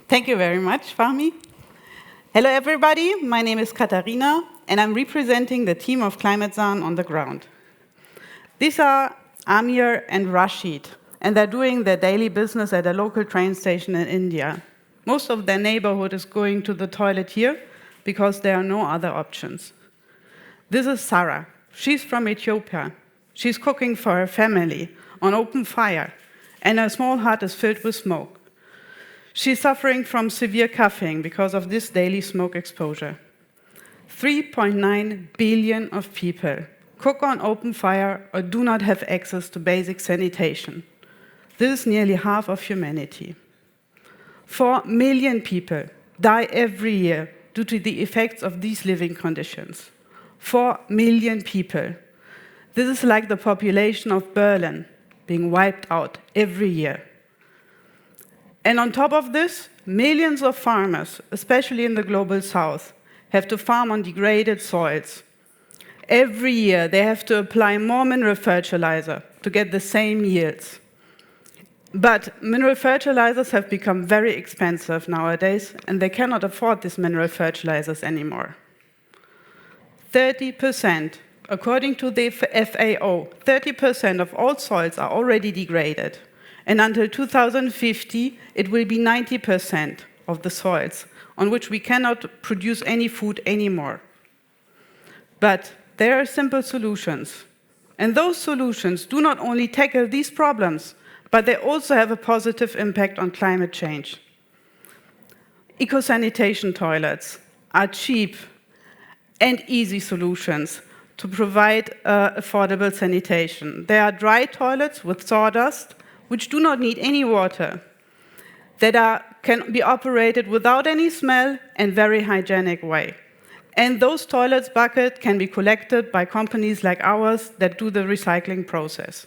Thank you very much, Fahmi. Hello, everybody. My name is Katharina, and I'm representing the team of Climetsan on the ground. These are Amir and Rashid, and they're doing their daily business at a local train station in India. Most of their neighborhood is going to the toilet here because there are no other options. This is Sarah. She's from Ethiopia. She's cooking for her family on open fire, and her small hut is filled with smoke. She's suffering from severe coughing because of this daily smoke exposure. 3.9 billion of people cook on open fire or do not have access to basic sanitation. This is nearly half of humanity. 4 million people die every year due to the effects of these living conditions. 4 million people. This is like the population of Berlin being wiped out every year. And on top of this, millions of farmers, especially in the global south, have to farm on degraded soils. Every year, they have to apply more mineral fertilizer to get the same yields. But mineral fertilizers have become very expensive nowadays, and they cannot afford these mineral fertilizers anymore. 30%, according to the FAO, 30% of all soils are already degraded. And until 2050, it will be 90% of the soils on which we cannot produce any food anymore. But there are simple solutions. And those solutions do not only tackle these problems, but they also have a positive impact on climate change. Eco-sanitation toilets are cheap and easy solutions to provide affordable sanitation. They are dry toilets with sawdust, which do not need any water, that can be operated without any smell and very hygienic way. And those toilets buckets can be collected by companies like ours that do the recycling process.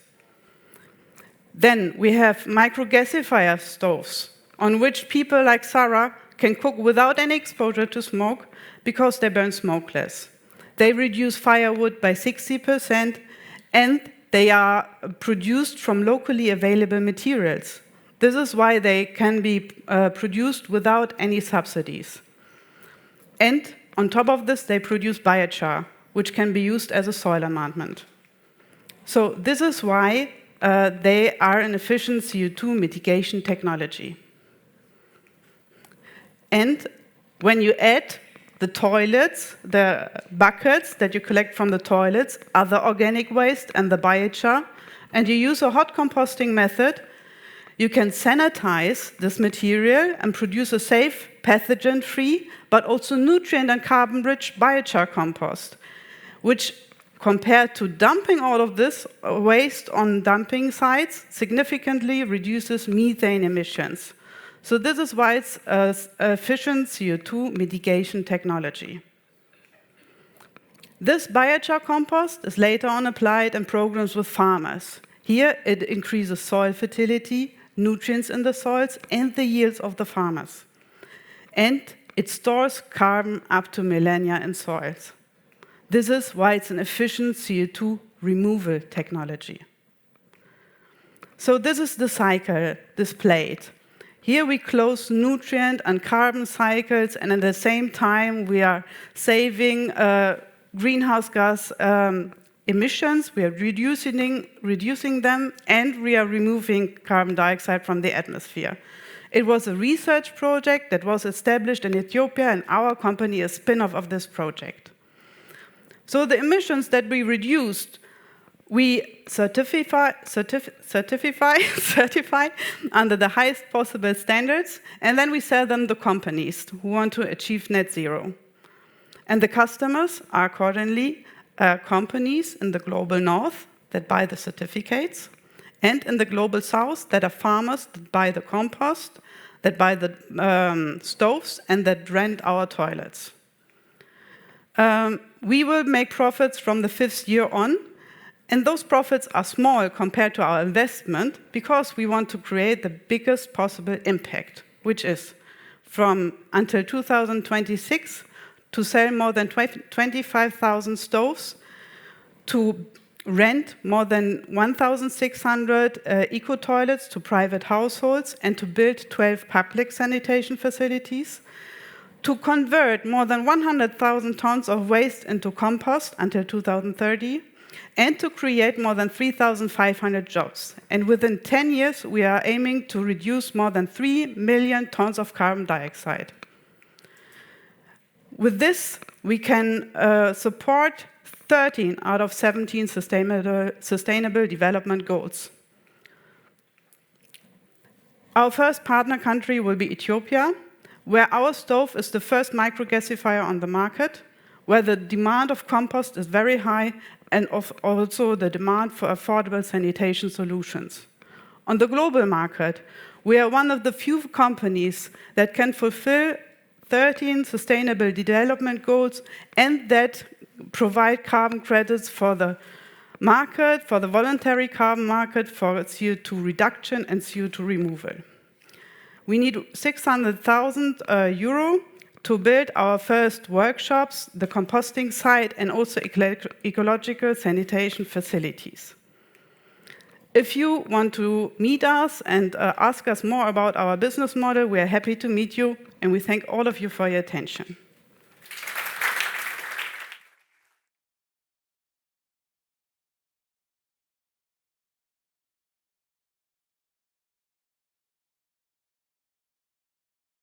Then we have microgasifier stoves, on which people like Sarah can cook without any exposure to smoke because they burn smokeless. They reduce firewood by 60%, and they are produced from locally available materials. This is why they can be produced without any subsidies. And on top of this, they produce biochar, which can be used as a soil amendment. So this is why they are an efficient CO2 mitigation technology. And when you add the toilets, the buckets that you collect from the toilets, other organic waste, and the biochar, and you use a hot composting method, you can sanitize this material and produce a safe, pathogen-free, but also nutrient and carbon-rich biochar compost, which, compared to dumping all of this waste on dumping sites, significantly reduces methane emissions. So this is why it's an efficient CO2 mitigation technology. This biochar compost is later on applied in programs with farmers. Here, it increases soil fertility, nutrients in the soils, and the yields of the farmers. And it stores carbon up to millennia in soils. This is why it's an efficient CO2 removal technology. So this is the cycle displayed. Here we close nutrient and carbon cycles, and at the same time we are saving greenhouse gas emissions, we are reducing them, and we are removing carbon dioxide from the atmosphere. It was a research project that was established in Ethiopia, and our company is a spin-off of this project. So the emissions that we reduced, we certify under the highest possible standards, and then we sell them to companies who want to achieve net zero. And the customers are accordingly companies in the global north that buy the certificates, and in the global south that are farmers that buy the compost, that buy the stoves, and that rent our toilets. We will make profits from the 5th year on, and those profits are small compared to our investment because we want to create the biggest possible impact, which is from until 2026 to sell more than 25,000 stoves, to rent more than 1,600 eco-toilets to private households, and to build 12 public sanitation facilities, to convert more than 100,000 tons of waste into compost until 2030, and to create more than 3,500 jobs. And within 10 years, we are aiming to reduce more than 3 million tons of carbon dioxide. With this, we can support 13 out of 17 sustainable development goals. Our first partner country will be Ethiopia, where our stove is the first microgasifier on the market, where the demand of compost is very high, and also the demand for affordable sanitation solutions. On the global market, we are one of the few companies that can fulfill 13 sustainable development goals and that provide carbon credits for the market, for the voluntary carbon market, for CO2 reduction and CO2 removal. We need 600,000 euro to build our first workshops, the composting site, and also ecological sanitation facilities. If you want to meet us and ask us more about our business model, we are happy to meet you, and we thank all of you for your attention.